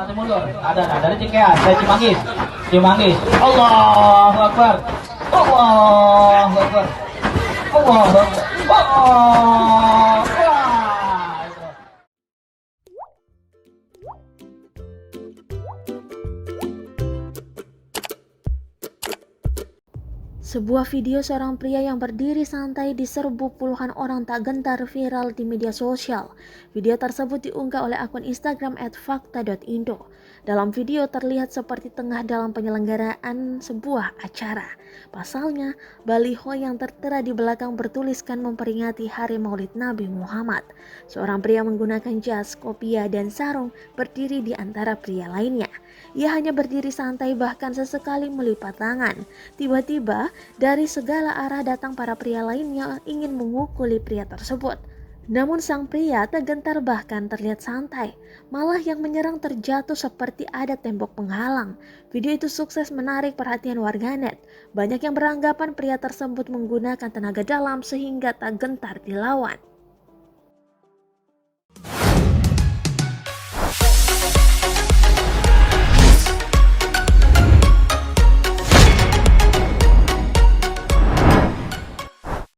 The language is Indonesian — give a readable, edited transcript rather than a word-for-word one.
nanti mundur. Ada, nah dari Cikeas, dari Cimanggis. Cimanggis. Allahu Akbar. Allahu Akbar. Allahu Akbar. Wah, itu. Sebuah video seorang pria yang berdiri santai diserbu puluhan orang tak gentar viral di media sosial. Video tersebut diunggah oleh akun Instagram @fakta.indo. Dalam video terlihat seperti tengah dalam penyelenggaraan sebuah acara. Pasalnya, baliho yang tertera di belakang bertuliskan memperingati Hari Maulid Nabi Muhammad. Seorang pria menggunakan jas, kopiah, dan sarung berdiri di antara pria lainnya. Ia hanya berdiri santai bahkan sesekali melipat tangan. Tiba-tiba, dari segala arah datang para pria lainnya ingin memukuli pria tersebut. Namun sang pria tak gentar bahkan terlihat santai. Malah yang menyerang terjatuh seperti ada tembok penghalang. Video itu sukses menarik perhatian warganet. Banyak yang beranggapan pria tersebut menggunakan tenaga dalam sehingga tak gentar dilawan.